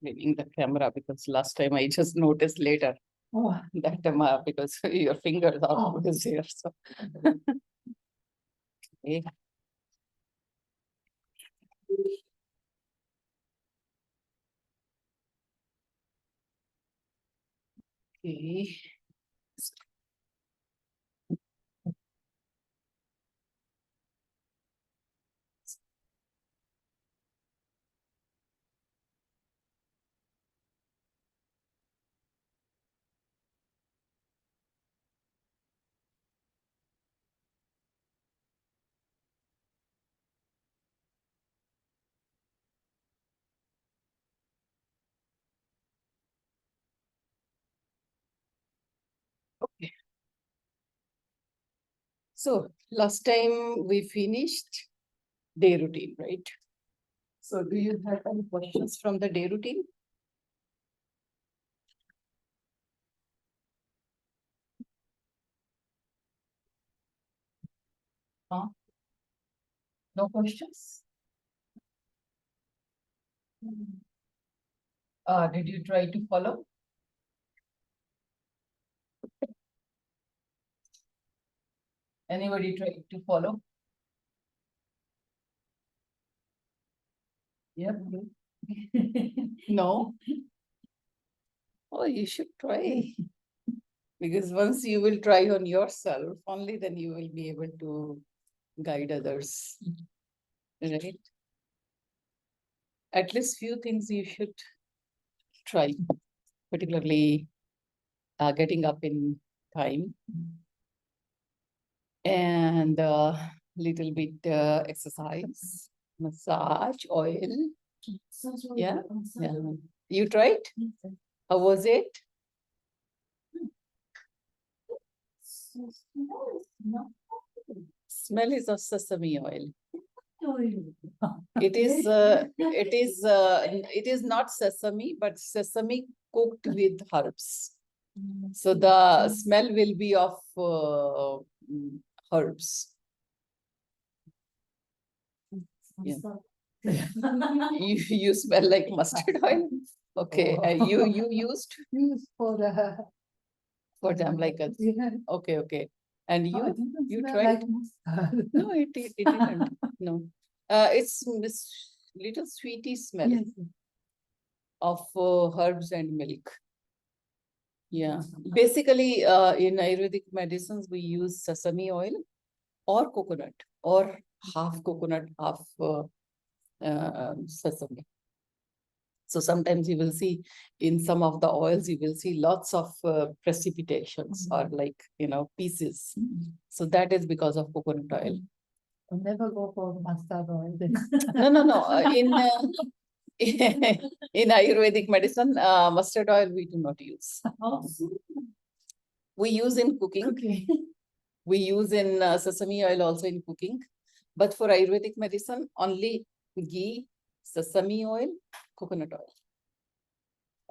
cleaning the camera because last time I just noticed later Oh, that because your fingers are Oh. always here. So. Okay. Okay. Okay. So last time we finished day routine, right? So do you have any questions from the day routine? Huh? No questions? Did you try to follow? Anybody try to follow? Yep. No. Oh, you should try. Because once you will try on yourself, only then you will be able to guide others. Right? At least few things you should try, particularly getting up in time and little bit exercise, massage, oil. Yeah. Yeah. You tried? How was it? Smell is of sesame oil. It is not sesame, but sesame cooked with herbs. So the smell will be of herbs. Yeah. You smell like mustard oil. Okay, you used Use for the. for them like a okay, okay. And you smell tried? like mustard. No, it didn't. No, it's this little sweety smell Yes. of herbs and milk. Yeah, basically, in Ayurvedic medicines, we use sesame oil or coconut or half coconut, half sesame. So sometimes you will see in some of the oils, you will see lots of precipitations or like, pieces. So that is because of coconut oil. I'll never go for mustard oil. No. In Ayurvedic medicine, mustard oil we do not use. We use in cooking. Okay. We use in sesame oil also in cooking. But for Ayurvedic medicine, only ghee, sesame oil, coconut oil.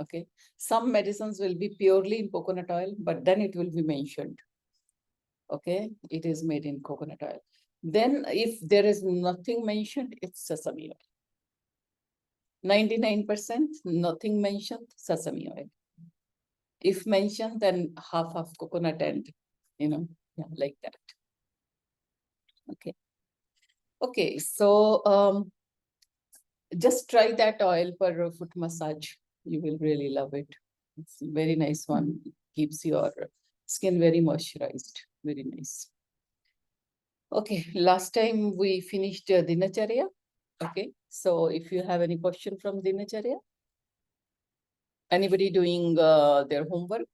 Okay. Some medicines will be purely in coconut oil, but then it will be mentioned. Okay. It is made in coconut oil. Then if there is nothing mentioned, it's sesame oil. 99% nothing mentioned, sesame oil. If mentioned, then half of coconut and, yeah, like that. Okay. Okay, so just try that oil for a foot massage. You will really love it. It's a very nice one. It keeps your skin very moisturized. Very nice. Okay, last time we finished Dinacharya. Okay, so if you have any question from Dinacharya, anybody doing their homework,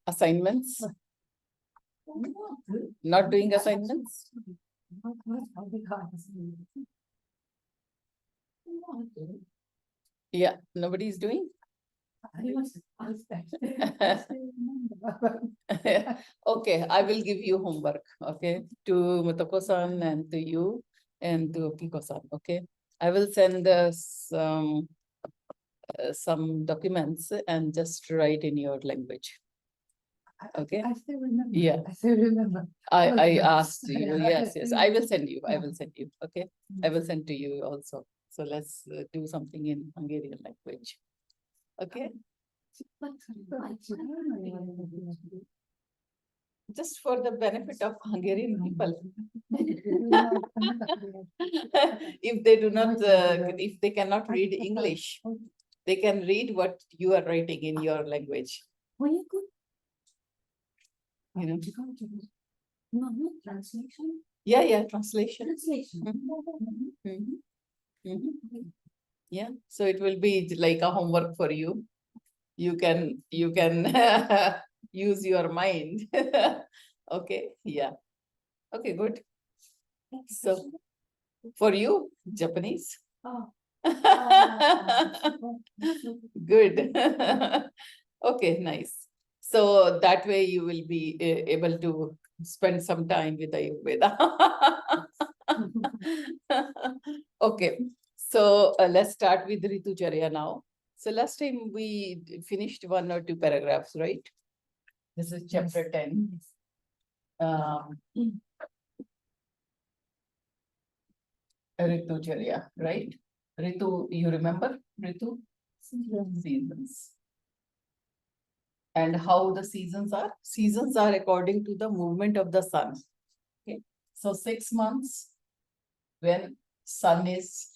assignments? Not doing assignments? Yeah, nobody is doing? Okay, I will give you homework, okay, to Mutako-san and to you and to Kiko-san, okay? I will send some documents and just write in your language. Okay. I still remember. Yeah. I still remember. I asked you, Yeah. yes, I will send you, okay? I will send to you also. So let's do something in Hungarian language. Okay, just for the benefit of Hungarian people. If they do not, if they cannot read English, they can read what you are writing in your language. You know? Translation? Yeah, translation. Translation. Mhm. Mhm. Yeah, so it will be like a homework for you. You can use your mind. Okay, yeah. Okay, good. So for you, Japanese. Oh. Good. Okay, nice. So that way you will be able to spend some time with Ayurveda. Okay, so let's start with Ritucharya now. So last time we finished 1 or 2 paragraphs, right? This is chapter 10. Ritucharya, right? Ritu, you remember Ritu? Seasons. And how the seasons are? Seasons are according to the movement of the sun. Okay, so 6 months when sun is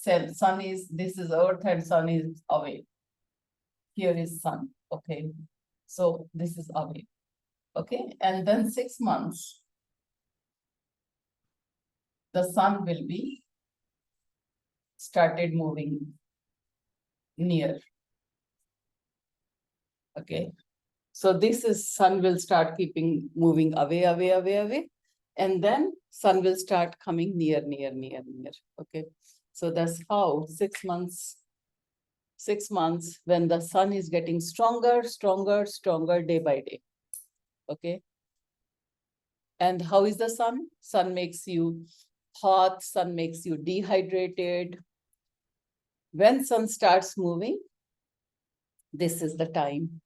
this is earth and sun is away. Here is sun. Okay, so this is away. Okay, and then 6 months the sun will be started moving near. Okay, so this is sun will start keeping moving away, and then sun will start coming near. Okay, so that's how 6 months. 6 months when the sun is getting stronger day by day. Okay, and how is the sun? Sun makes you hot, sun makes you dehydrated. When sun starts moving, this is the time,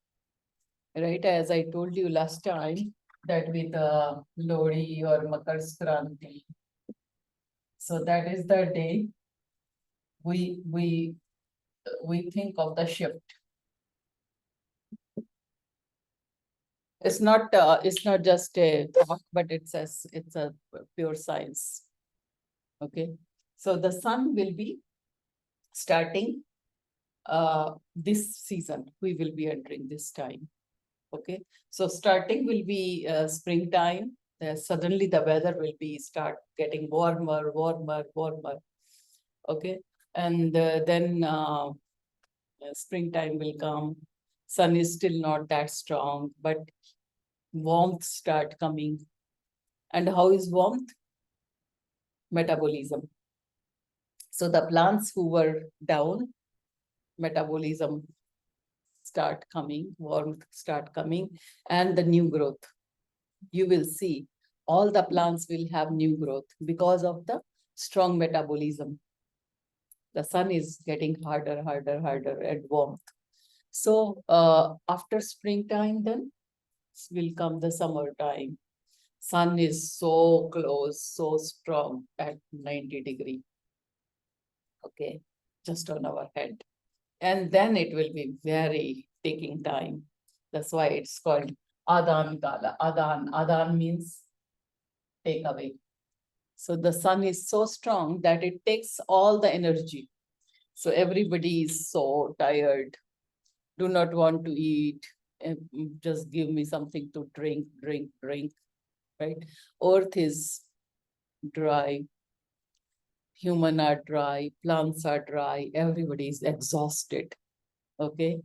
right? As I told you last time, that with Lodi or Makar Skranti. So that is the day we think of the shift. It's not just a thought, but it's a pure science. Okay, so the sun will be starting this season. We will be entering this time. Okay, so starting will be springtime. Suddenly the weather will be start getting warmer. Okay, and then springtime will come. Sun is still not that strong, but warmth start coming. And how is warmth? Metabolism. So the plants who were down, metabolism start coming, warmth start coming, and the new growth. You will see all the plants will have new growth because of the strong metabolism. The sun is getting harder and warmth. So after springtime, then will come the summertime. Sun is so close, so strong at 90 degree. Okay, just on our head. And then it will be very taking time. That's why it's called Adan Kala. Adan means take away. So the sun is so strong that it takes all the energy. So everybody is so tired, do not want to eat, just give me something to drink, right? Earth is dry, human are dry, plants are dry, everybody is exhausted, okay?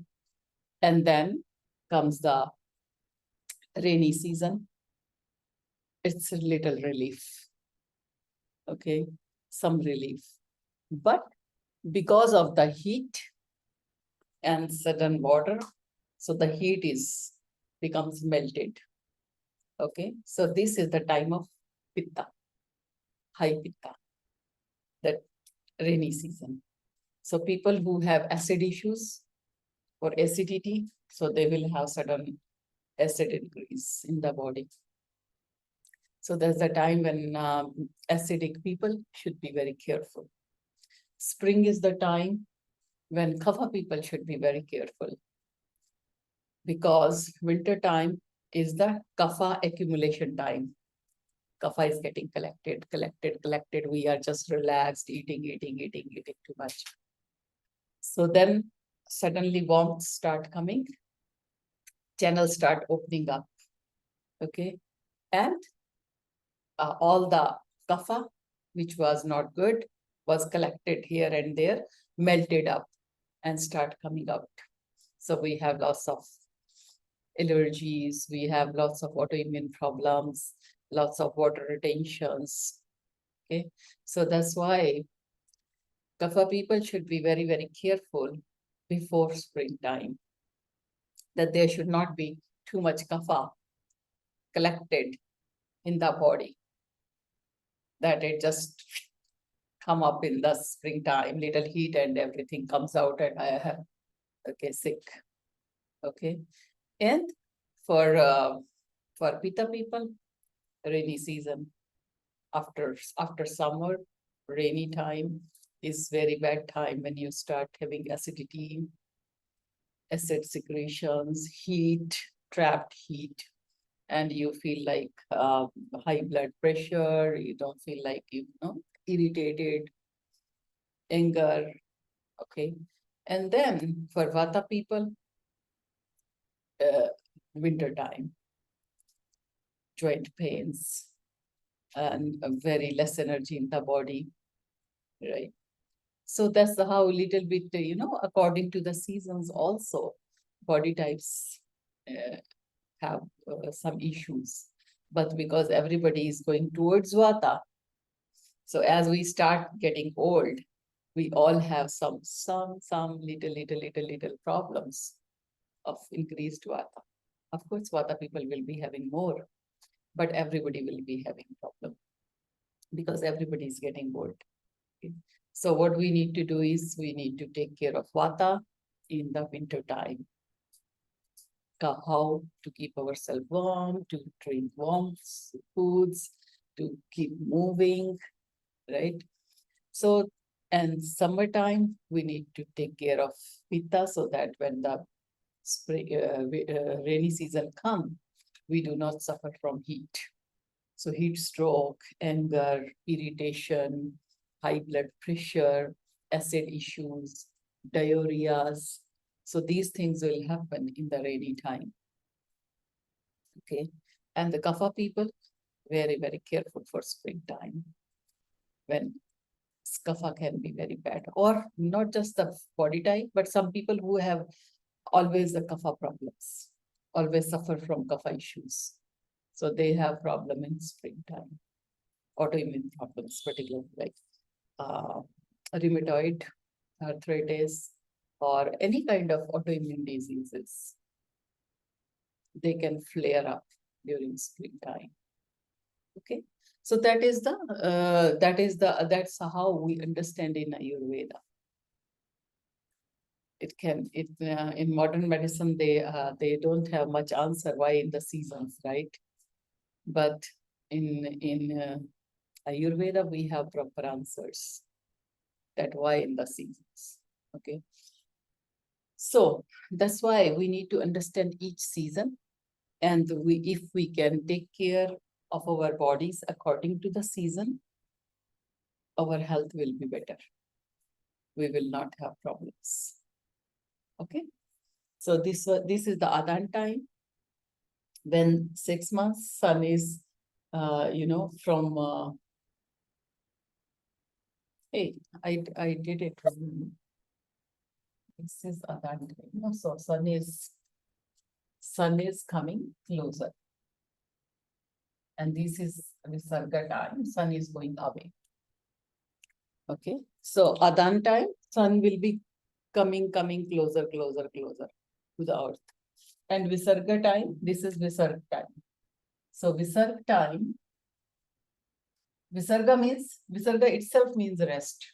And then comes the rainy season. It's a little relief, okay? Some relief. But because of the heat and sudden water, so the heat becomes melted. Okay, so this is the time of pitta, high pitta, that rainy season. So people who have acid issues or acidity, so they will have sudden acid increase in the body. So there's a time when acidic people should be very careful. spring is the time when Kapha people should be very careful. Because winter time is the Kapha accumulation time. Kapha is getting collected. We are just relaxed, eating too much. So then suddenly warmth start coming, channels start opening up. Okay. And all the Kapha, which was not good, was collected here and there, melted up and start coming out. So we have lots of allergies, we have lots of autoimmune problems, lots of water retentions. Okay, so that's why Kapha people should be very, very careful before springtime, that there should not be too much Kapha collected in the body, that it just come up in the springtime, little heat and everything comes out and I have, okay, sick. Okay, and for Pitta people, rainy season, after summer, rainy time is very bad time when you start having acidity, acid secretions, heat, trapped heat, and you feel like high blood pressure, you don't feel like, irritated, anger, okay. And then for Vata people, winter time, joint pains, and very less energy in the body, right? So that's how a little bit, according to the seasons also, body types have some issues. But because everybody is going towards Vata, so as we start getting old, we all have some little problems of increased Vata. Of course, Vata people will be having more, but everybody will be having problem because everybody is getting old. Okay. So what we need to do is we need to take care of Vata in the winter time. How to keep ourselves warm, to drink warm foods, to keep moving, right? So, and summertime, we need to take care of Pitta so that when the spring, rainy season come, we do not suffer from heat. So heat stroke, anger, irritation, high blood pressure, acid issues, diarrheas. So these things will happen in the rainy time. Okay. And the Kapha people, very, very careful for springtime, when Kapha can be very bad, or not just the body type, but some people who have always the Kapha problems, always suffer from Kapha issues. So they have problem in springtime, autoimmune problems, particularly like rheumatoid arthritis or any kind of autoimmune diseases. They can flare up during springtime. Okay, so that's how we understand in Ayurveda. In modern medicine they don't have much answer why in the seasons, right? But in Ayurveda we have proper answers that why in the seasons. Okay, so that's why we need to understand each season, and if we can take care of our bodies according to the season, our health will be better. We will not have problems. Okay, so this is the Adan time, when 6 months sun is, from. Hey, I did it wrong. This is Adan time. No, so sun is coming closer, and this is Visarga time. Sun is going away. Okay, so Adan time, sun will be coming closer to the earth. And Visarga time, this is Visarga time. So Visarga time, Visarga itself means rest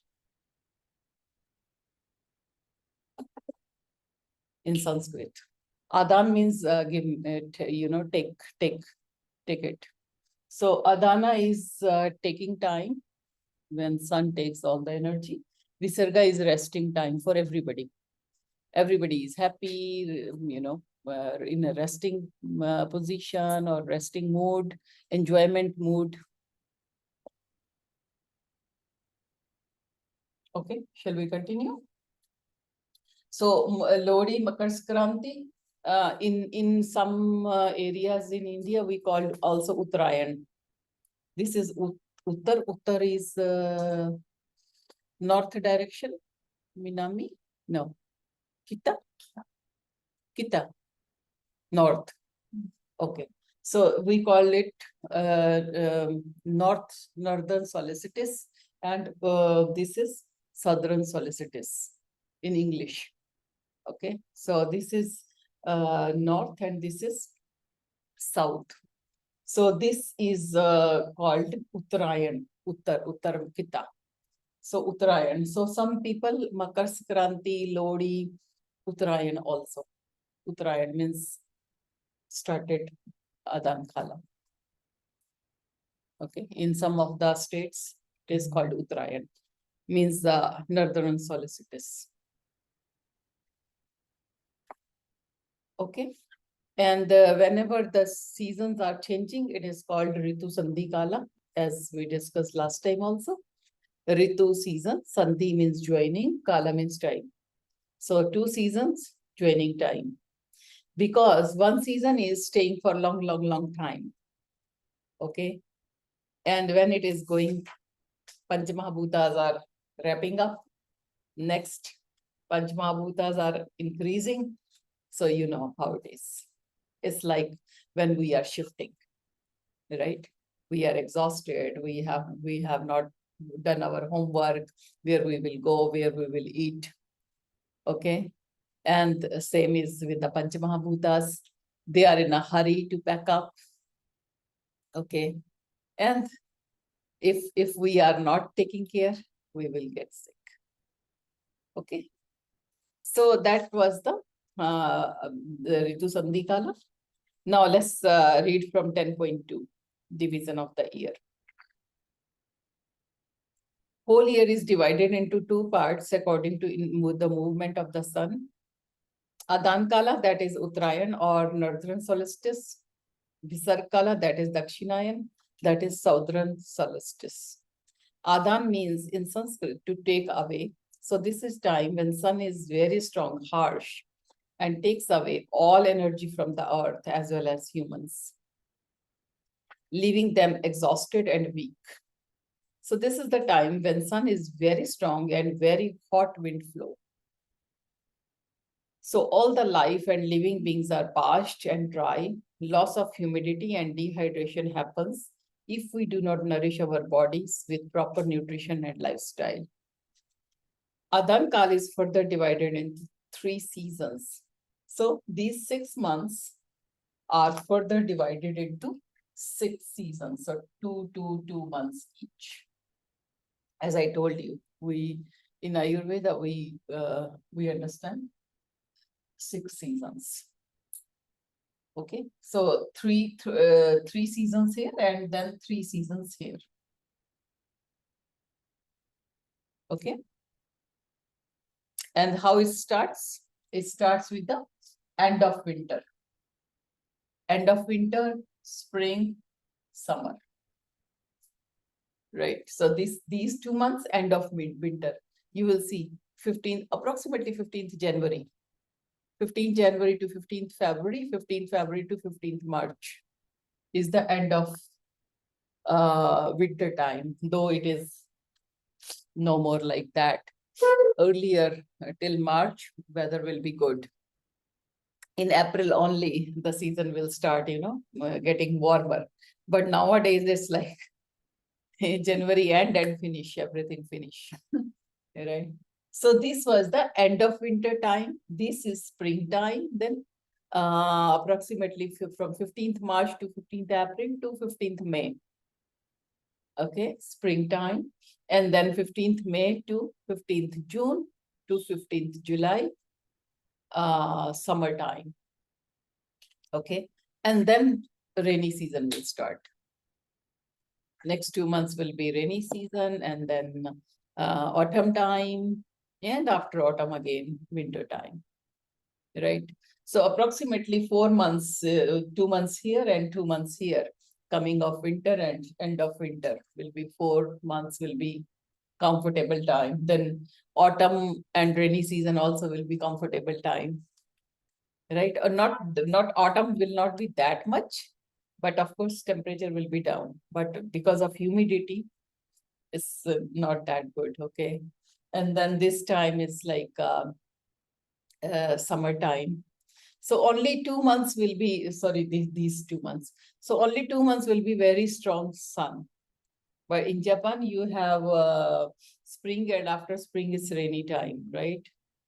in Sanskrit. Adan means give it, take it. So Adana is taking time when sun takes all the energy, Visarga is resting time for everybody. Everybody is happy, in a resting position or resting mood, enjoyment mood. Okay, shall we continue? So Lodi, Makar Sankranti, in some areas in India, we call also Uttarayan. This is Uttar. Uttar is north direction. Minami? No. Kita? Kita. North. Okay. So we call it northern solstice, and this is southern solstice in English. Okay. So this is north and this is south. So this is called Uttarayan. Uttar Kita. So Uttarayan. So some people Makar Sankranti, Lodi, Uttarayan also. Uttarayan means started Adan Kala. Okay, in some of the states it is called Uttarayan, means the northern solstice. Okay, and whenever the seasons are changing, it is called Ritu Sandhi Kala, as we discussed last time also. Ritu season, Sandhi means joining, Kala means time. So 2 seasons, joining time. Because one season is staying for long time. Okay. And when it is going, Panchamahabhutas are wrapping up. Next, Panchamahabhutas are increasing. So you know how it is. It's like when we are shifting, right? We are exhausted. We have not done our homework, where we will go, where we will eat. Okay. And same is with the Panchamahabhutas. They are in a hurry to pack up. Okay. And if we are not taking care, we will get sick. Okay. So that was the Ritu Sandhi Kala. Now let's read from 10.2, division of the year. Whole year is divided into 2 parts according to the movement of the sun. Adan Kala, that is Uttarayan or northern solstice. Visarga Kala, that is Dakshinayan, that is southern solstice. Adan means in Sanskrit to take away. So this is time when sun is very strong, harsh, and takes away all energy from the earth as well as humans, leaving them exhausted and weak. So this is the time when sun is very strong and very hot wind flow. So all the life and living beings are parched and dry. Loss of humidity and dehydration happens if we do not nourish our bodies with proper nutrition and lifestyle. Adan Kal is further divided into 3 seasons. So these 6 months are further divided into 6 seasons, so 2 months each. As I told you, we in Ayurveda we understand 6 seasons. Okay, so three seasons here and then 3 seasons here. Okay, and how it starts? It starts with the end of winter. End of winter, spring, summer. Right. So these 2 months, end of winter, you will see approximately 15th January. 15th January to 15th February, 15th February to 15th March is the end of winter time, though it is no more like that. Earlier, till March, weather will be good. In April only, the season will start, getting warmer. But nowadays, it's like January end and finish, everything finish. Right. So this was the end of winter time. This is springtime. Then approximately from 15th March to 15th April to 15th May. Okay, springtime. And then 15th May to 15th June to 15th July, summertime. Okay, and then rainy season will start. Next 2 months will be rainy season, and then autumn time, and after autumn again, winter time, right? So approximately 4 months, 2 months here and 2 months here, coming of winter and end of winter will be 4 months will be comfortable time. Then autumn and rainy season also will be comfortable time, right? Or not autumn will not be that much, but of course temperature will be down. But because of humidity, it's not that good, okay? And then this time is like summertime. So only 2 months will be, sorry, these 2 months. So only 2 months will be very strong sun. But in Japan, you have spring, and after spring is rainy time, right?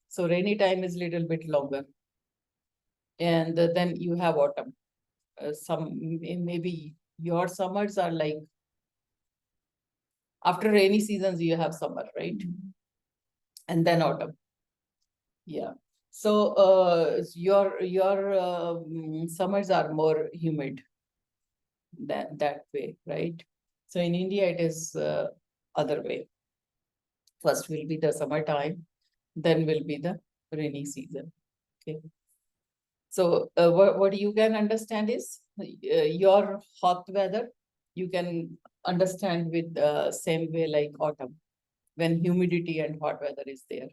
So rainy time is little bit longer. And then you have autumn. Maybe your summers are like, after rainy seasons, you have summer, right? And then autumn. Yeah. So your summers are more humid that way, right? So in India, it is other way. First will be the summertime, then will be the rainy season. Okay. So what you can understand is your hot weather, you can understand with the same way like autumn, when humidity and hot weather is there.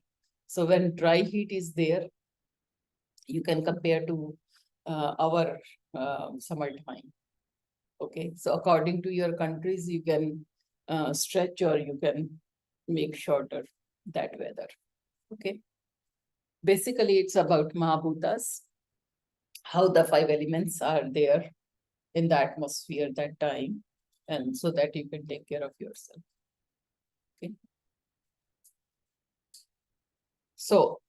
So when dry heat is there, you can compare to our summertime. Okay, so according to your countries, you can stretch or you can make shorter that weather. Okay. Basically, it's about Mahabhutas, how the 5 elements are there in the atmosphere that time, and so that you can take care of yourself. Okay. So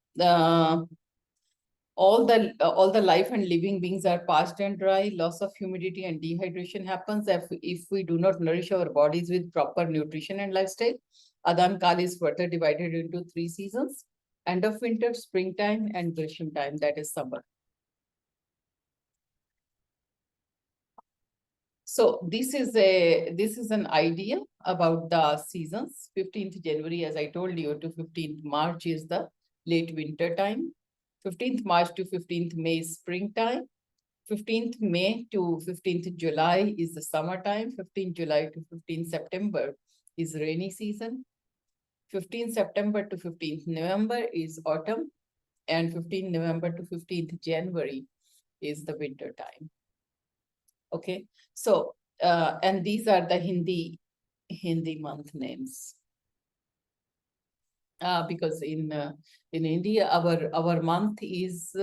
all the life and living beings are parched and dry. Loss of humidity and dehydration happens if we do not nourish our bodies with proper nutrition and lifestyle. Adan Kal is further divided into 3 seasons: end of winter, springtime, and Grisham time, that is summer. So this is an idea about the seasons. 15th January, as I told you, to 15th March is the late winter time. 15th March to 15th May is springtime. 15th May to 15th July is the summertime. 15th July to 15th September is rainy season. 15th September to 15th November is autumn. And 15th November to 15th January is the winter time. Okay, so and these are the Hindi month names. Because in India, our month is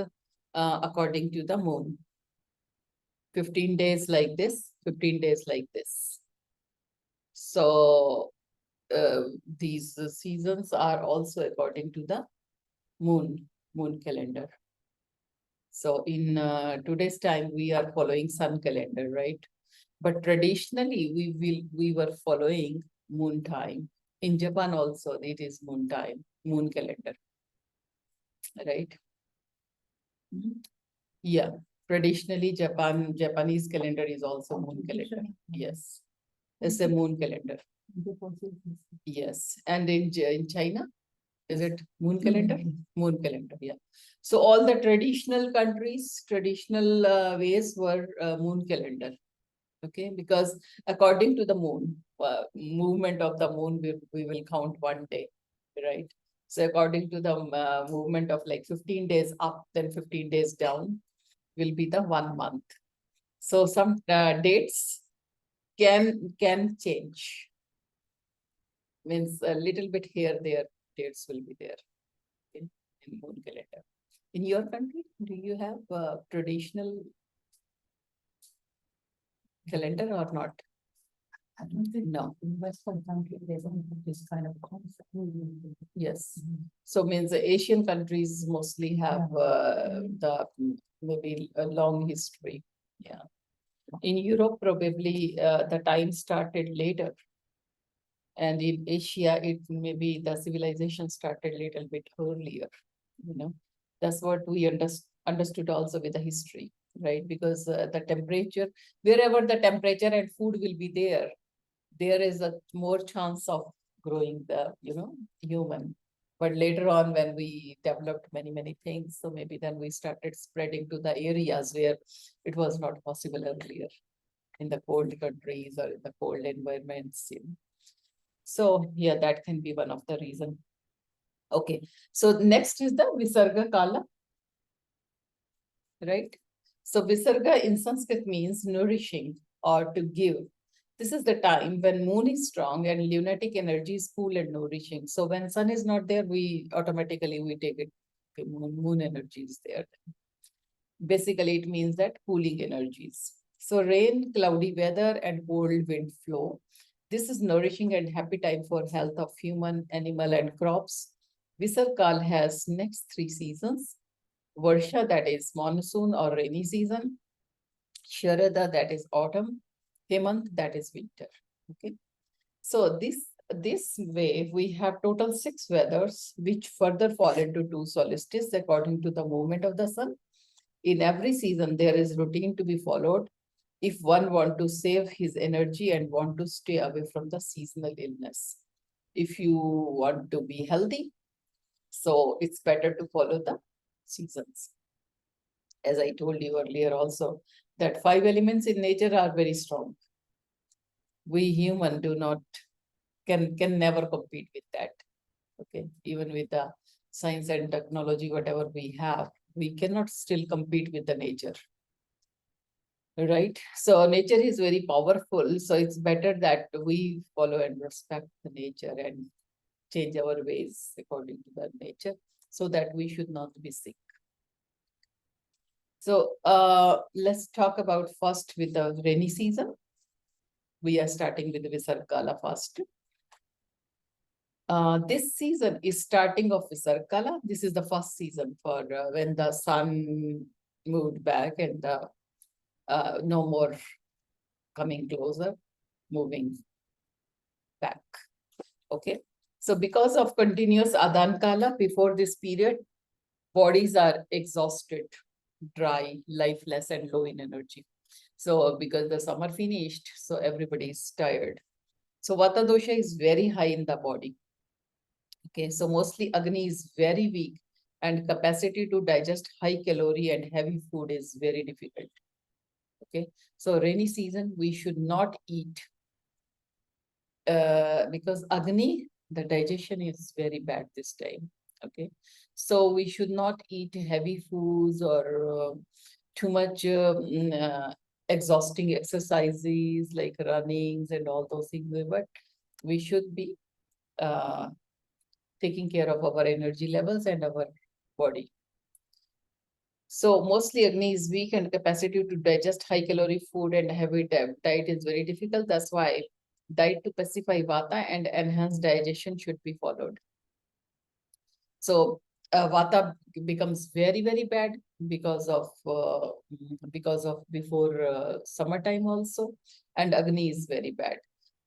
according to the moon. 15 days like this, 15 days like this. So these seasons are also according to the moon calendar. So in today's time, we are following sun calendar, right? But traditionally, we were following moon time. In Japan also, it is moon time, moon calendar, right? Yeah, traditionally Japanese calendar is also moon calendar. Yes, it's a moon calendar. Yes, and in China, is it moon calendar? Moon calendar, yeah. So all the traditional countries, traditional ways were moon calendar. Okay, because according to the moon, movement of the moon, we will count one day, right? So according to the movement of like 15 days up, then 15 days down will be the 1 month. So some dates can change. Means a little bit here, there, dates will be there in moon calendar. In your country, do you have traditional calendar or not? I don't think No. in Western country, they don't have this kind of concept. Yes. So means the Asian countries mostly have the maybe a long history. Yeah. In Europe, probably the time started later. And in Asia, it maybe the civilization started a little bit earlier. You know, that's what we understood also with the history, right? Because the temperature, wherever the temperature and food will be there is a more chance of growing the, human. But later on, when we developed many things, so maybe then we started spreading to the areas where it was not possible earlier, in the cold countries or in the cold environments. So yeah, that can be one of the reason. Okay, so next is the Visarga Kala, right? So Visarga in Sanskrit means nourishing or to give. This is the time when moon is strong and lunatic energy is cool and nourishing. So when sun is not there, we automatically we take it, okay, moon energy is there. Basically, it means that cooling energies. So rain, cloudy weather, and cold wind flow. This is nourishing and happy time for health of human, animal, and crops. Visarkal has next 3 seasons. Varsha, that is monsoon or rainy season. Sharada, that is autumn. Hemant, that is winter. Okay. So this way we have total 6 weathers, which further fall into 2 solstices according to the movement of the sun. In every season, there is routine to be followed if one want to save his energy and want to stay away from the seasonal illness. If you want to be healthy, so it's better to follow the seasons. As I told you earlier also, that 5 elements in nature are very strong. We human do not, can never compete with that. Okay, even with the science and technology, whatever we have, we cannot still compete with the nature. Right? So nature is very powerful. So it's better that we follow and respect the nature and change our ways according to the nature so that we should not be sick. So let's talk about first with the rainy season. We are starting with the Visargala first. This season is starting of Visargala. This is the first season for when the sun moved back and no more coming closer, moving back. Okay. So because of continuous Adan Kala before this period, bodies are exhausted, dry, lifeless, and low in energy. So because the summer finished, so everybody is tired. So Vata dosha is very high in the body. Okay, so mostly Agni is very weak and capacity to digest high calorie and heavy food is very difficult. Okay, so rainy season, we should not eat because Agni, the digestion is very bad this time. Okay, so we should not eat heavy foods or too much exhausting exercises like runnings and all those things, but we should be taking care of our energy levels and our body. So mostly Agni is weak and capacity to digest high calorie food and heavy diet is very difficult. That's why diet to pacify Vata and enhance digestion should be followed. So Vata becomes very bad because of before summertime also, and Agni is very bad.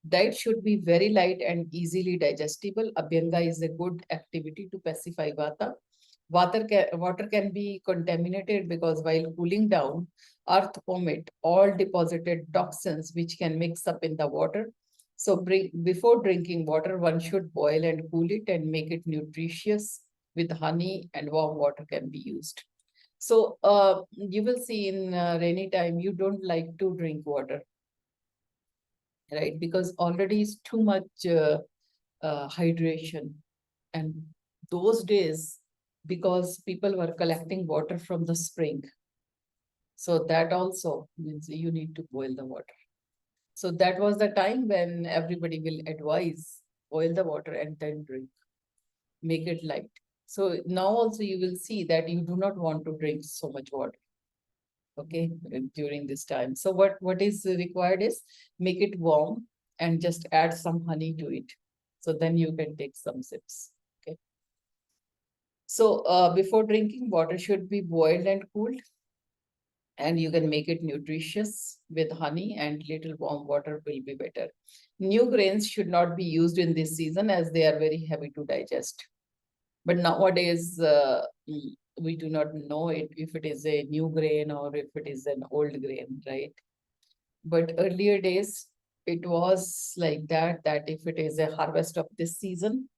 Diet should be very light and easily digestible. Abhyanga is a good activity to pacify Vata. Water can be contaminated because while cooling down, earth omit all deposited toxins which can mix up in the water. So before drinking water, one should boil and cool it and make it nutritious with honey and warm water can be used. So you will see in rainy time, you don't like to drink water, right? Because already is too much hydration. And those days, because people were collecting water from the spring. So that also means you need to boil the water. So that was the time when everybody will advise, boil the water and then drink, make it light. So now also you will see that you do not want to drink so much water. Okay, during this time. So what is required is make it warm and just add some honey to it. So then you can take some sips. Okay. So before drinking, water should be boiled and cooled. And you can make it nutritious with honey and little warm water will be better. New grains should not be used in this season as they are very heavy to digest. But nowadays, we do not know it if it is a new grain or if it is an old grain, right? But earlier days, it was like that if it is a harvest of this season,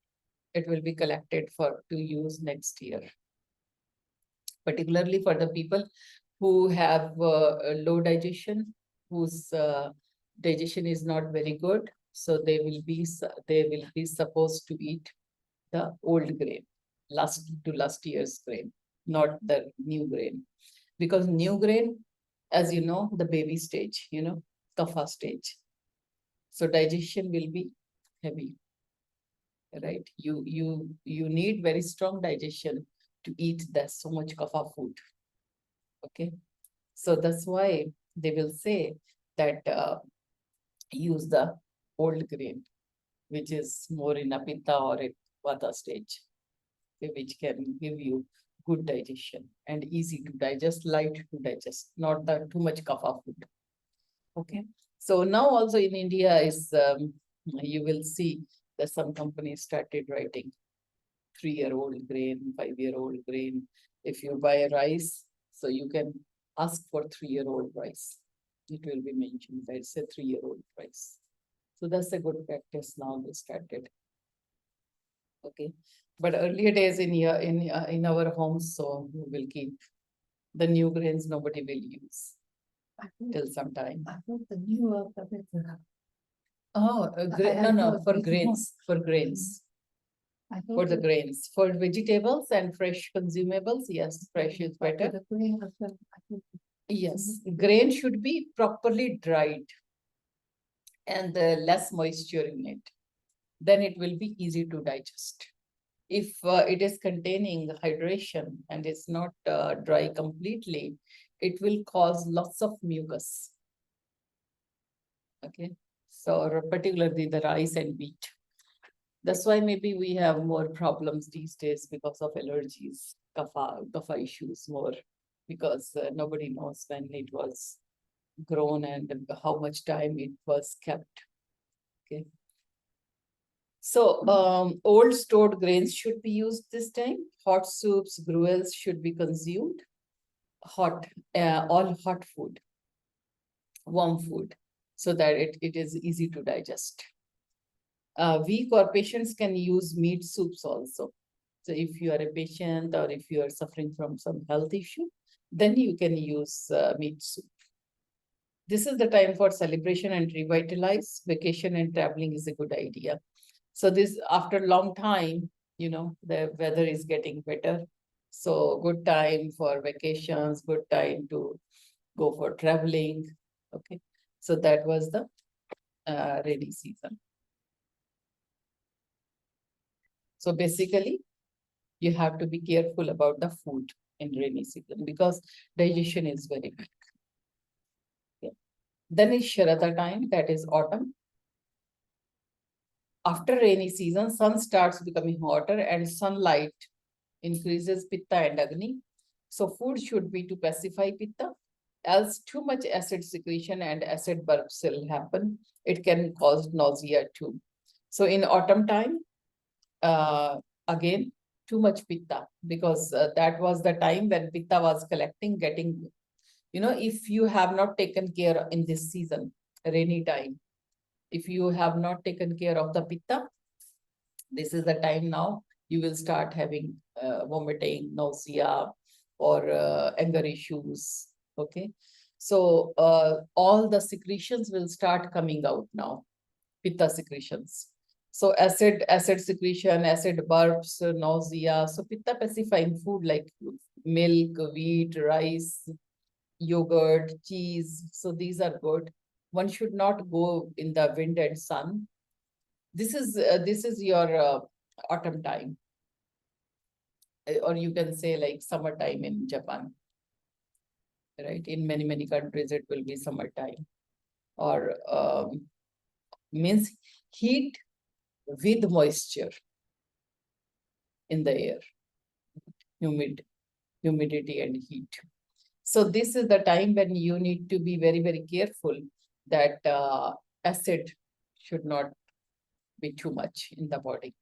it will be collected to use next year. Particularly for the people who have a low digestion, whose digestion is not very good, so they will be supposed to eat the old grain, last year's grain, not the new grain. Because new grain, as you know, the baby stage, kapha stage. So digestion will be heavy, right? You need very strong digestion to eat that so much kapha food. Okay, so that's why they will say that use the old grain, which is more in a pitta or a vata stage, which can give you good digestion and easy to digest, light to digest, not the too much kapha food. Okay, so now also in India is you will see that some companies started writing 3-year-old grain, 5-year-old grain. If you buy a rice, so you can ask for 3-year-old rice. It will be mentioned that it's a 3-year-old rice. So that's a good practice now they started. Okay, but earlier days in our homes, so we will keep the new grains. Nobody will use I thought, till some time. I thought the new Oh, I no, thought for this grains, for grains, I for thought the grains, for vegetables and fresh consumables. Yes, fresh is but better. the grain as well, I think Yes, grain should be properly dried and less moisture in it. Then it will be easy to digest. If it is containing hydration and it's not dry completely, it will cause lots of mucus. Okay, so particularly the rice and wheat. That's why maybe we have more problems these days because of allergies, kapha issues more, because nobody knows when it was grown and how much time it was kept. Okay. So old stored grains should be used this time. Hot soups, gruels should be consumed. All hot food, warm food, so that it is easy to digest. Weak or patients can use meat soups also. So if you are a patient or if you are suffering from some health issue, then you can use meat soup. This is the time for celebration and revitalize. Vacation and traveling is a good idea. So this, after a long time, the weather is getting better. So good time for vacations, good time to go for traveling. Okay, so that was the rainy season. So basically, you have to be careful about the food in rainy season because digestion is very weak. Okay. Then is Sharada time, that is autumn. After rainy season, sun starts becoming hotter and sunlight increases pitta and agni. So food should be to pacify pitta, else too much acid secretion and acid burps will happen. It can cause nausea too. So in autumn time, again, too much pitta, because that was the time when pitta was collecting, if you have not taken care in this season, rainy time, if you have not taken care of the pitta, this is the time now you will start having vomiting, nausea, or anger issues. Okay, so all the secretions will start coming out now, pitta secretions. So acid secretion, acid burps, nausea. So pitta pacifying food like milk, wheat, rice, yogurt, cheese. So these are good. One should not go in the wind and sun. This is your autumn time, or you can say like summertime in Japan. Right, in many countries it will be summertime, or means heat with moisture in the air, humidity and heat. So this is the time when you need to be very careful that acid should not be too much in the body.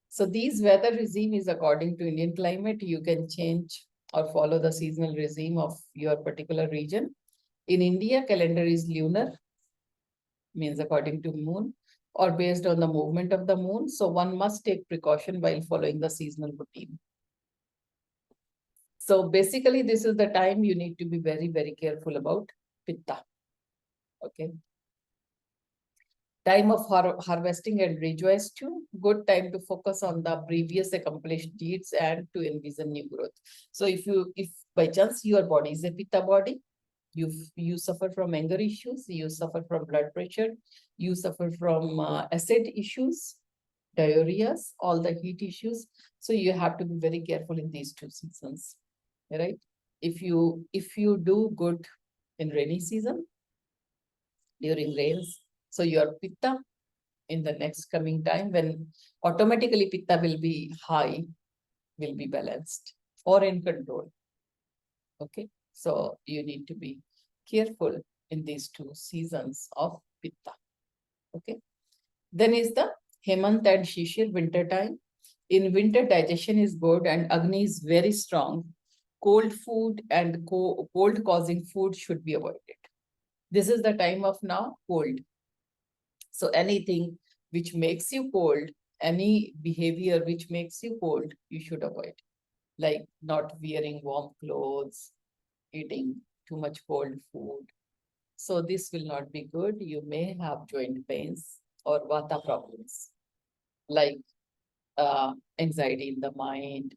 So these weather regime is according to Indian climate. You can change or follow the seasonal regime of your particular region. In India, calendar is lunar. means according to moon or based on the movement of the moon. So one must take precaution while following the seasonal routine. So basically, this is the time you need to be very, very careful about Pitta. Okay. Time of harvesting and rejoice too. Good time to focus on the previous accomplished deeds and to envision new growth. So if by chance your body is a Pitta body, you suffer from anger issues, you suffer from blood pressure, you suffer from acid issues, diarrheas, all the heat issues. So you have to be very careful in these 2 seasons, right? If you do good in rainy season, during rains, so your Pitta in the next coming time, when automatically Pitta will be high, will be balanced or in control. Okay, so you need to be careful in these 2 seasons of Pitta. Okay, then is the Hemant and Shishir winter time. In winter, digestion is good and Agni is very strong. Cold food and cold causing food should be avoided. This is the time of now cold. So anything which makes you cold, any behavior which makes you cold, you should avoid. Like not wearing warm clothes, eating too much cold food. So this will not be good. You may have joint pains or vata problems, like anxiety in the mind,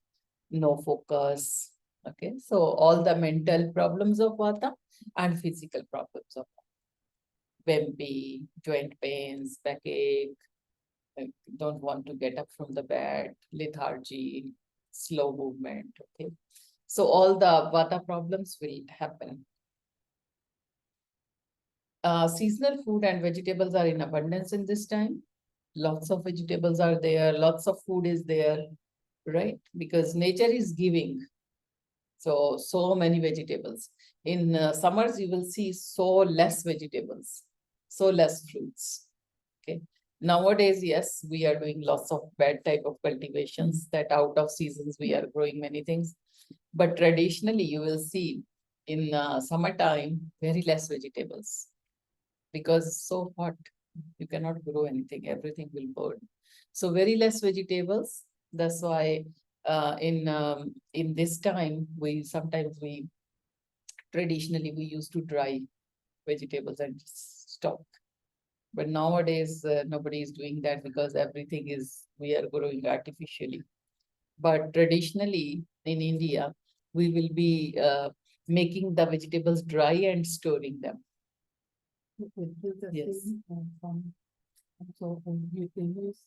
no focus. Okay, so all the mental problems of vata and physical problems of wimpy, joint pains, backache, like don't want to get up from the bed, lethargy, slow movement. Okay, so all the vata problems will happen. Seasonal food and vegetables are in abundance in this time. Lots of vegetables are there, lots of food is there, right? Because nature is giving. So many vegetables. In summers, you will see so less vegetables, so less fruits. Okay. Nowadays, yes, we are doing lots of bad type of cultivations that out of seasons we are growing many things. But traditionally, you will see in summertime, very less vegetables because it's so hot. You cannot grow anything, everything will burn. So very less vegetables. That's why in this time, sometimes we traditionally we used to dry vegetables and stock. But nowadays, nobody is doing that because everything is, we are growing artificially. But traditionally in India, we will be making the vegetables dry and storing them. You can do the Yes. same, so you can use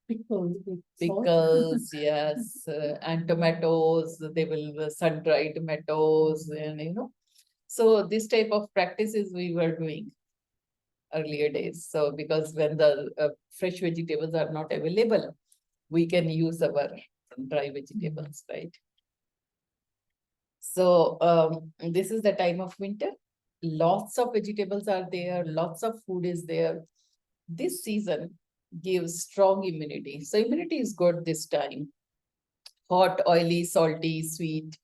pickles with salt. Pickles, yes, and tomatoes, they will sun-dried tomatoes and So this type of practices we were doing earlier days. So because when the fresh vegetables are not available, we can use our dry vegetables, right? So this is the time of winter. Lots of vegetables are there, lots of food is there. This season gives strong immunity. So immunity is good this time. Hot, oily, salty, sweet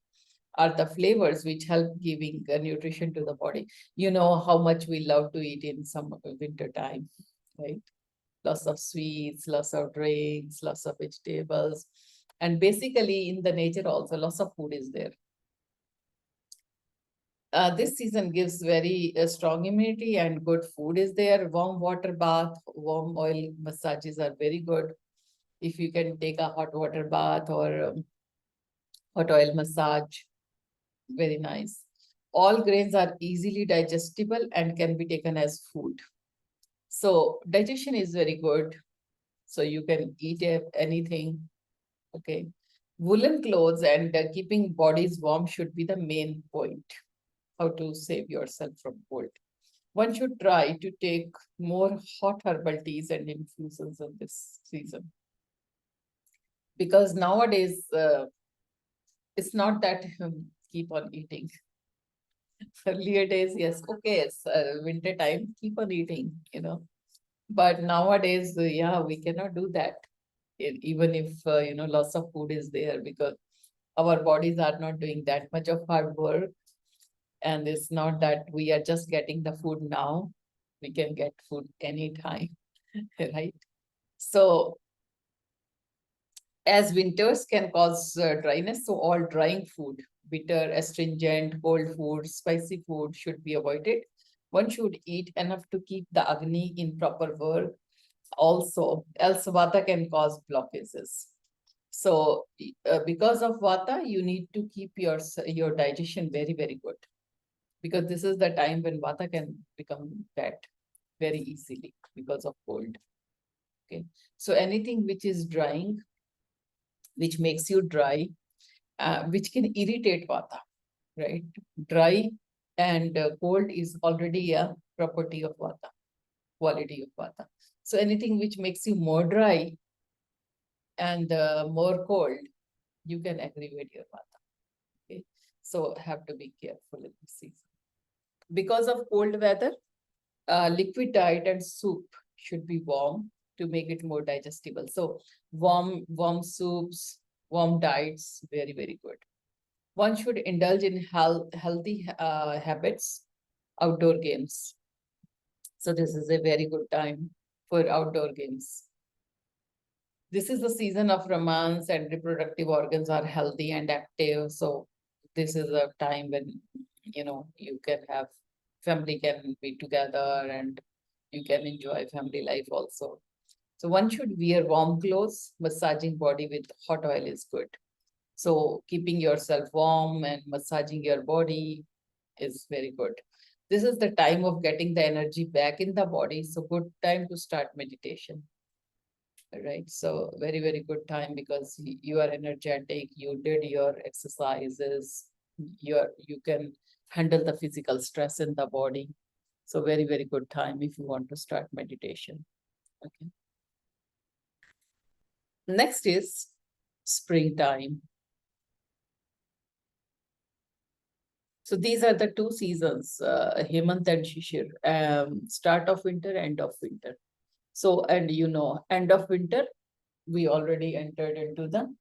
are the flavors which help giving nutrition to the body. You know how much we love to eat in some winter time, right? Lots of sweets, lots of drinks, lots of vegetables. And basically in the nature also, lots of food is there. This season gives very strong immunity and good food is there. Warm water bath, warm oil massages are very good. If you can take a hot water bath or hot oil massage, very nice. All grains are easily digestible and can be taken as food. So digestion is very good. So you can eat anything. Okay. Woolen clothes and keeping bodies warm should be the main point. How to save yourself from cold. One should try to take more hot herbal teas and infusions in this season. Because nowadays, it's not that keep on eating. Earlier days, yes, okay, it's winter time, keep on eating. But nowadays, yeah, we cannot do that. Even if, lots of food is there because our bodies are not doing that much of hard work. And it's not that we are just getting the food now. we can get food anytime, right? So as winters can cause dryness, so all drying food, bitter, astringent, cold food, spicy food should be avoided. One should eat enough to keep the Agni in proper work. Also, else Vata can cause blockages. So because of Vata, you need to keep your digestion very, very good. Because this is the time when Vata can become bad very easily because of cold. Okay. So anything which is drying, which makes you dry, which can irritate Vata, right? Dry and cold is already a property of Vata, quality of Vata. So anything which makes you more dry and more cold, you can aggravate your Vata. Okay. So have to be careful in this season. Because of cold weather, liquid diet and soup should be warm to make it more digestible. So warm soups, warm diets, very, very good. One should indulge in healthy habits, outdoor games. So this is a very good time for outdoor games. This is the season of romance and reproductive organs are healthy and active. So this is a time when, you can have family can be together and you can enjoy family life also. So one should wear warm clothes. Massaging body with hot oil is good. So keeping yourself warm and massaging your body is very good. This is the time of getting the energy back in the body. So good time to start meditation. Right. So very, very good time because you are energetic, you did your exercises, you can handle the physical stress in the body. So very, very good time if you want to start meditation. Okay. Next is springtime. So these are the two seasons, Hemant and Shishir, start of winter, end of winter. So, and end of winter, we already entered into the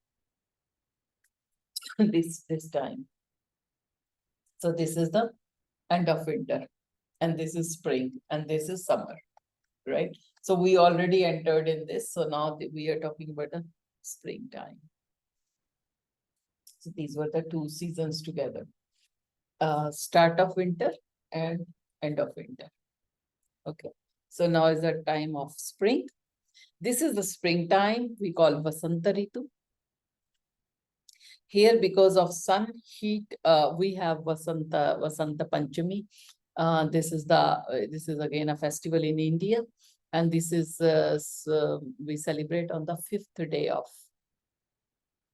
this time. So this is the end of winter, and this is spring, and this is summer, right? So we already entered in this. So now we are talking about the springtime. So these were the two seasons together. Start of winter and end of winter. Okay. So now is the time of spring. This is the springtime we call Vasanta Ritu. Here, because of sun heat, we have Vasanta Panchami. This is again a festival in India, and this is we celebrate on the 5th day of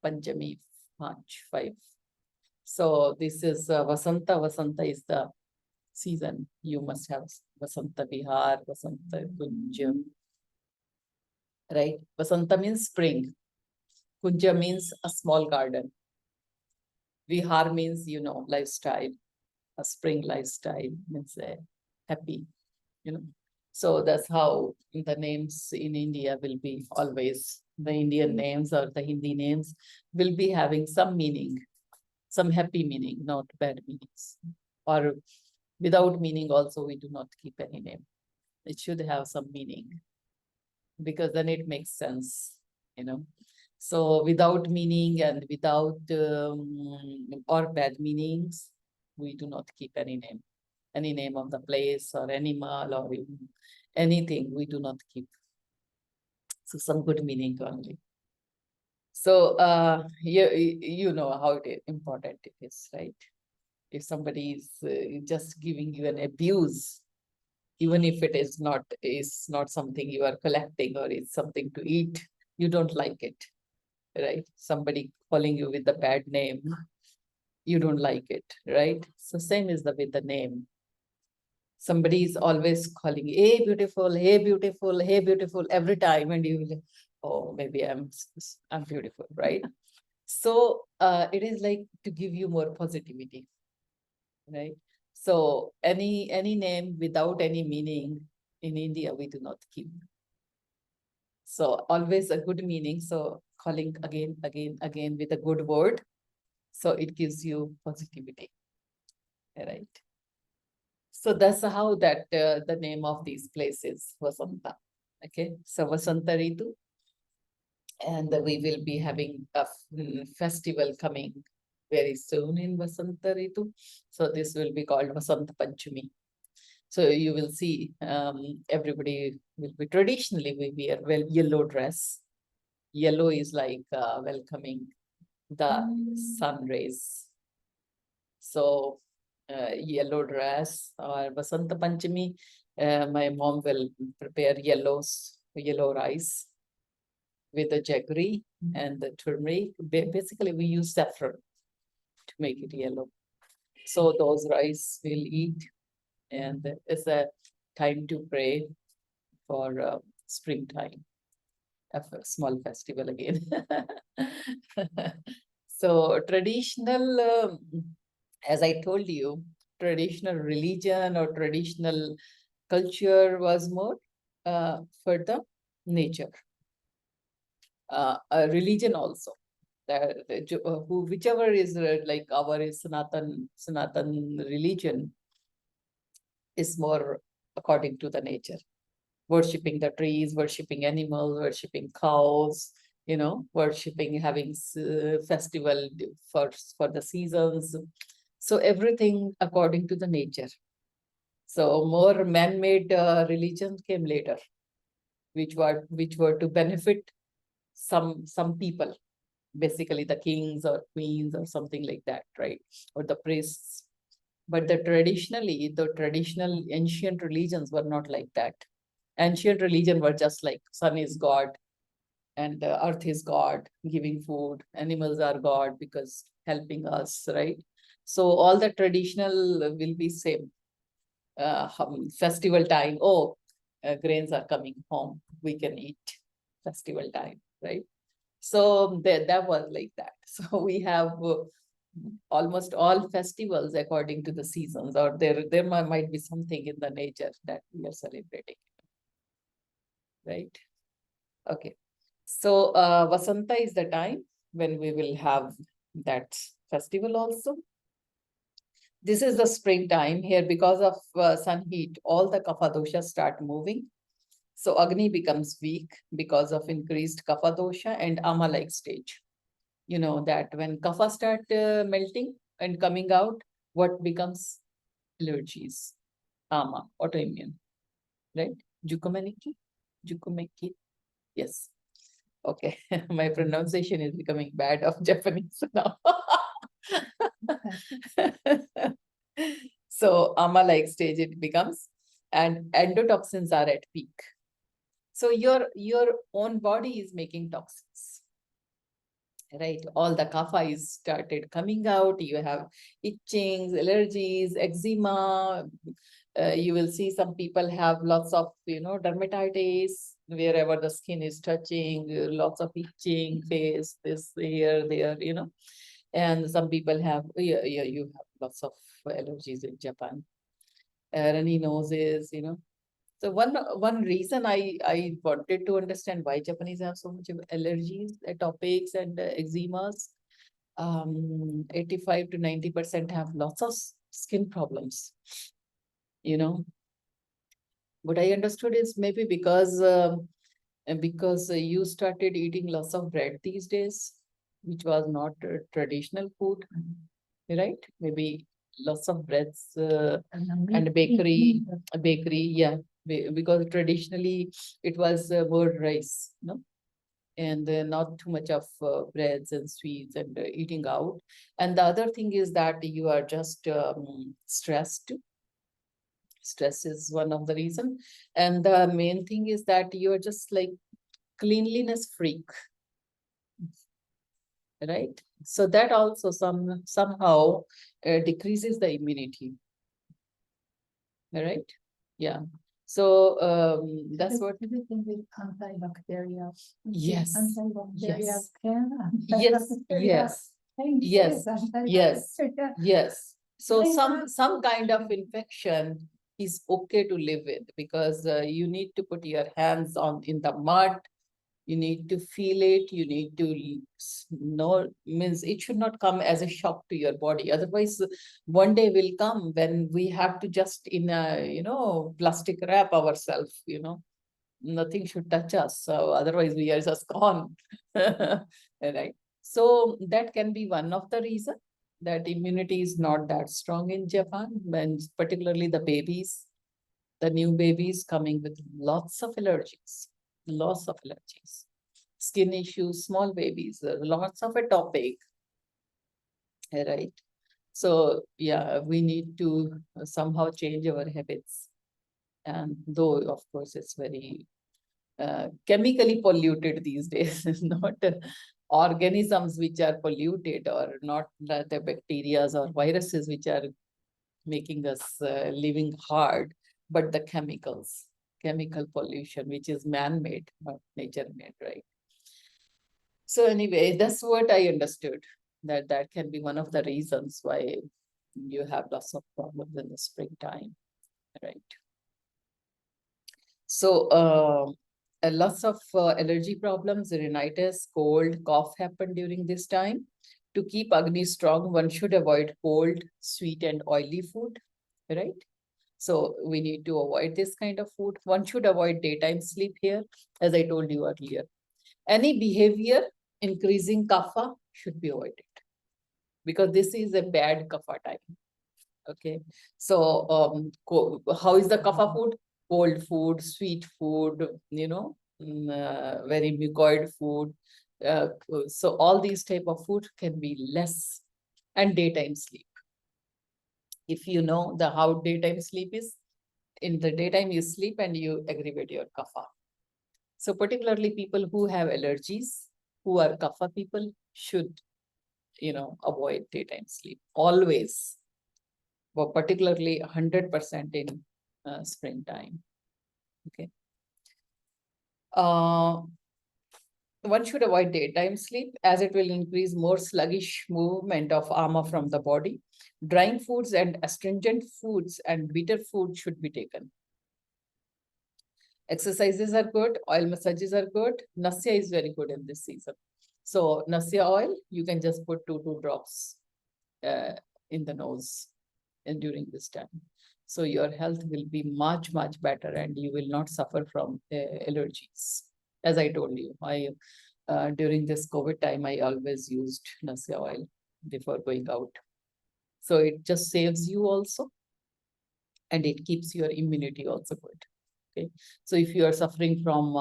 Panchami, March 5. So this is Vasanta. Vasanta is the season. You must have Vasanta Vihar, Vasanta Kunja, right? Vasanta means spring. Kunja means a small garden. Vihar means, lifestyle. A spring lifestyle means happy, So that's how the names in India will be always. The Indian names or the Hindi names will be having some meaning, some happy meaning, not bad meanings. Or without meaning also, we do not keep any name. It should have some meaning because then it makes sense, So without meaning and without or bad meanings, we do not keep any name of the place or animal or anything, we do not keep. So some good meaning only. So you know how important it is, right? If somebody is just giving you an abuse, even if it is not something you are collecting or it's something to eat, you don't like it, right? Somebody calling you with a bad name, you don't like it, right? So same is with the name. Somebody is always calling, hey, beautiful, hey, beautiful, hey, beautiful, every time. And you will, oh, maybe I'm beautiful, right? So it is like to give you more positivity, right? So any name without any meaning in India, we do not keep. So always a good meaning. So calling again with a good word. So it gives you positivity, right? So that's how that the name of these places Vasanta. Okay, so Vasanta Ritu, and we will be having a festival coming very soon in Vasanta Ritu. So this will be called Vasanta Panchami. So you will see everybody will be traditionally we wear well yellow dress. Yellow is like welcoming the sun rays. So yellow dress or Vasanta Panchami, my mom will prepare yellow rice with the jaggery and the turmeric. Basically, we use saffron to make it yellow. So those rice we'll eat, and it's a time to pray for springtime. A small festival again. So traditional, as I told you, traditional religion or traditional culture was more for the nature. A religion also. Whichever is like our is Sanatan religion is more according to the nature. Worshipping the trees, worshipping animals, worshipping cows, worshipping, having festival for the seasons. So everything according to the nature. So more man-made religions came later, which were to benefit some people, basically the kings or queens or something like that, right? Or the priests. But the traditional ancient religions were not like that. Ancient religion were just like sun is God and earth is God, giving food. Animals are God because helping us, right? So all the traditional will be same. Festival time, grains are coming home, we can eat. Festival time, right? So that was like that. So we have almost all festivals according to the seasons, or there might be something in the nature that we are celebrating, right? Okay. So Vasanta is the time when we will have that festival also. This is the springtime here because of sun heat, all the kapha doshas start moving. So Agni becomes weak because of increased kapha dosha and ama-like stage. You know that when kapha start melting and coming out, what becomes allergies, ama, autoimmune, right? Jukumeki. Yes. Okay, my pronunciation is becoming bad of Japanese now. So ama-like stage it becomes, and endotoxins are at peak. So your own body is making toxins, right? All the kapha is started coming out. You have itchings, allergies, eczema. You will see some people have lots of, dermatitis wherever the skin is touching, lots of itching, face, this, here, there, and some people have, you have lots of allergies in Japan. Runny noses, So one reason I wanted to understand why Japanese have so much of allergies, topics, and eczemas. 85 to 90% have lots of skin problems. What I understood is maybe because you started eating lots of bread these days, which was not traditional food, right? Maybe lots of breads and bakery, yeah, because traditionally it was more rice, and not too much of breads and sweets and eating out. And the other thing is that you are just stressed. Stress is one of the reason, and the main thing is that you are just like cleanliness freak, right? So that also somehow decreases the immunity, right? Yeah. So that's what. Everything with antibacterial. Yes. Antibacterial Yes. can. Yes. Yes. Yes. Yes. Yes. So some kind of infection is okay to live with, because you need to put your hands in the mud. You need to feel it. You need to know, means it should not come as a shock to your body. Otherwise, one day will come when we have to just in a, plastic wrap ourselves, nothing should touch us. So otherwise we are just gone. Right. So that can be one of the reason that immunity is not that strong in Japan, and particularly the babies, the new babies coming with lots of allergies, skin issues, small babies, lots of atopic, right? So yeah, we need to somehow change our habits. And though, of course, it's very chemically polluted these days, not organisms which are polluted, or not the bacteria or viruses which are making us living hard, but the chemical pollution, which is man-made, not nature-made, right? So anyway, that's what I understood, that can be one of the reasons why you have lots of problems in the springtime, right? So lots of allergy problems, rhinitis, cold, cough happen during this time. To keep Agni strong, one should avoid cold, sweet, and oily food, right? So we need to avoid this kind of food. One should avoid daytime sleep here, as I told you earlier. Any behavior increasing kapha should be avoided, because this is a bad kapha time. Okay, so how is the kapha food? Cold food, sweet food, very mucoid food. So all these type of food can be less, and daytime sleep. If you know how daytime sleep is, in the daytime you sleep and you aggravate your kapha. So particularly people who have allergies, who are kapha people, should, avoid daytime sleep always, but particularly 100% in springtime. Okay. One should avoid daytime sleep, as it will increase more sluggish movement of ama from the body. Drying foods and astringent foods and bitter food should be taken. Exercises are good, oil massages are good. Nasya is very good in this season. So Nasya oil, you can just put two drops in the nose and during this time. So your health will be much, much better, and you will not suffer from allergies. As I told you, during this COVID time, I always used Nasya oil before going out. So it just saves you also, and it keeps your immunity also good. Okay, so if you are suffering from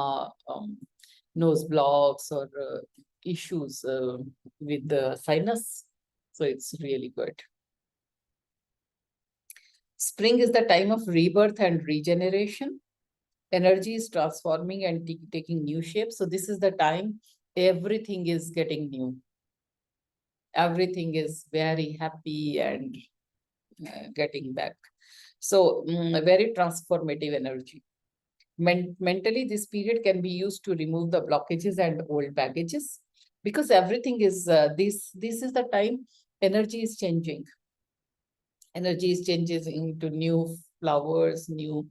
nose blocks or issues with the sinus, so it's really good. Spring is the time of rebirth and regeneration. Energy is transforming and taking new shape. So this is the time everything is getting new. Everything is very happy and getting back. So very transformative energy. Mentally, this period can be used to remove the blockages and old baggages, because everything is this is the time energy is changing. Energy is changes into new flowers, new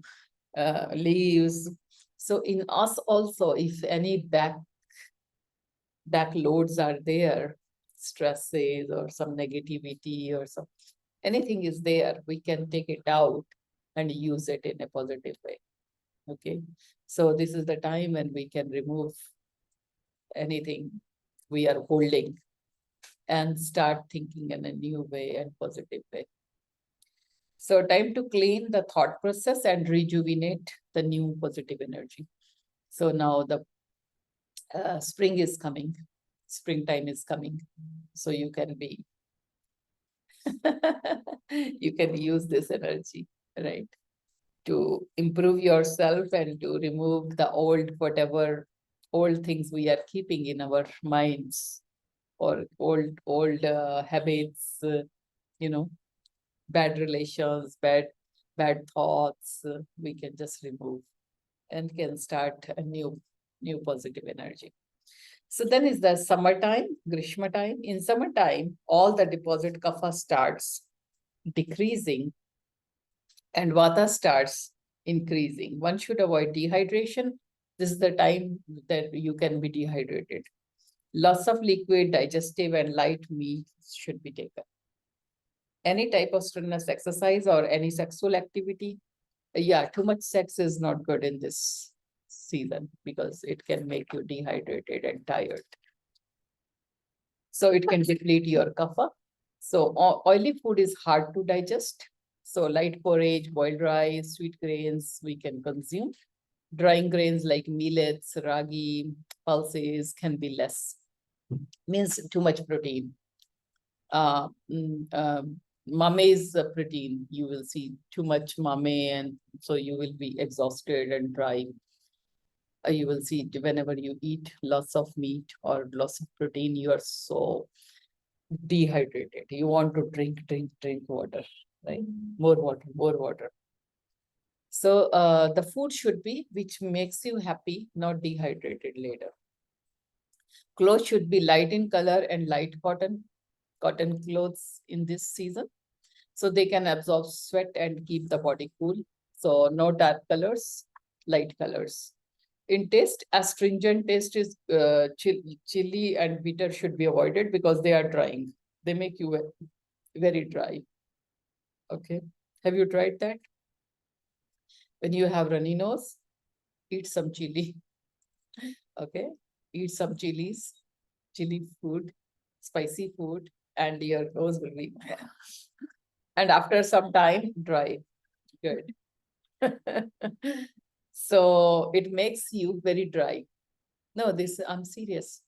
leaves. So in us also, if any back loads are there, stresses or some negativity or some anything is there, we can take it out and use it in a positive way. Okay, so this is the time when we can remove anything we are holding and start thinking in a new way and positive way. So time to clean the thought process and rejuvenate the new positive energy. So now the spring is coming, springtime is coming. So you can be, you can use this energy, right? To improve yourself and to remove the old, whatever old things we are keeping in our minds, or old habits, bad relations, bad thoughts, we can just remove and can start a new positive energy. So then is the summertime, Grishma time. In summertime, all the deposit kapha starts decreasing and vata starts increasing. One should avoid dehydration This is the time that you can be dehydrated. Lots of liquid, digestive, and light meat should be taken. Any type of strenuous exercise or any sexual activity, yeah, too much sex is not good in this season because it can make you dehydrated and tired. So it can deplete your kapha. So oily food is hard to digest. So light porridge, boiled rice, sweet grains we can consume. Drying grains like millets, ragi, pulses can be less. Means too much protein. Mame is a protein. You will see too much mame, and so you will be exhausted and dry. You will see whenever you eat lots of meat or lots of protein, you are so dehydrated. You want to drink water, right? More water, more water. So the food should be which makes you happy, not dehydrated later. Clothes should be light in color and light cotton clothes in this season. So they can absorb sweat and keep the body cool. So no dark colors, light colors. In taste, astringent taste is chili and bitter should be avoided because they are drying. They make you very dry. Okay. Have you tried that? When you have runny nose, eat some chili. Okay. Eat some chilies, chili food, spicy food, and your nose will be. And after some time, dry. Good. So it makes you very dry. No, I'm serious.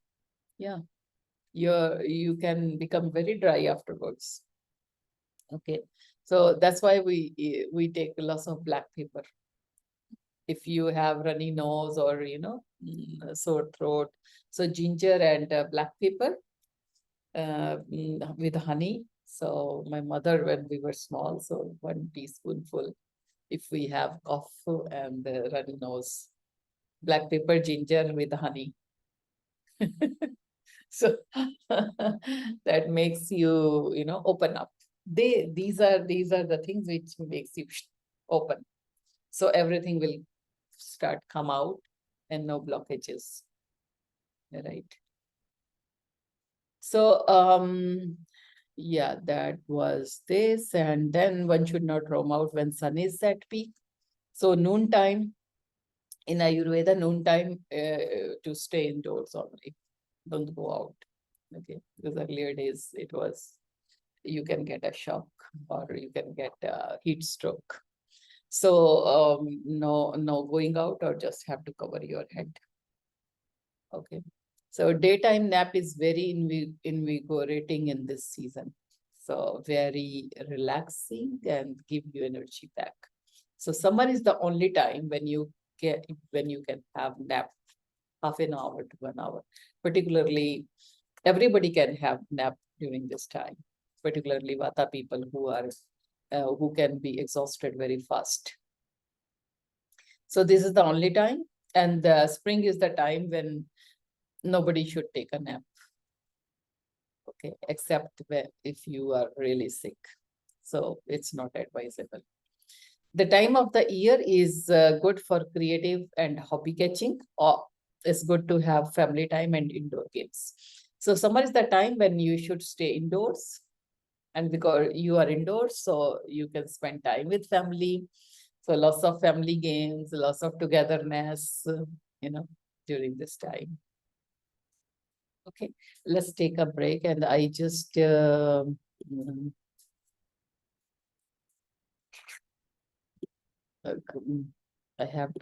Yeah. You can become very dry afterwards. Okay. So that's why we take lots of black pepper. If you have runny nose or sore throat, so ginger and black pepper with honey. So my mother, when we were small, so 1 teaspoonful. If we have cough and runny nose, black pepper, ginger with honey. So that makes you, open up. These are the things which makes you open. So everything will start come out and no blockages. Right. So yeah, that was this. And then one should not roam out when sun is at peak. So noontime, in Ayurveda, noontime to stay indoors only. Don't go out. Okay. Because earlier days it was you can get a shock or you can get a heat stroke. So no going out or just have to cover your head. Okay. So daytime nap is very invigorating in this season. So very relaxing and give you energy back. So summer is the only time when you can have nap half an hour to 1 hour. Particularly, everybody can have nap during this time. Particularly Vata people who can be exhausted very fast. So this is the only time, and the spring is the time when nobody should take a nap. Okay, except if you are really sick. So it's not advisable. The time of the year is good for creative and hobby catching, or it's good to have family time and indoor games. So summer is the time when you should stay indoors, and because you are indoors, so you can spend time with family. So lots of family games, lots of togetherness, during this time. Okay, let's take a break, and I just I have to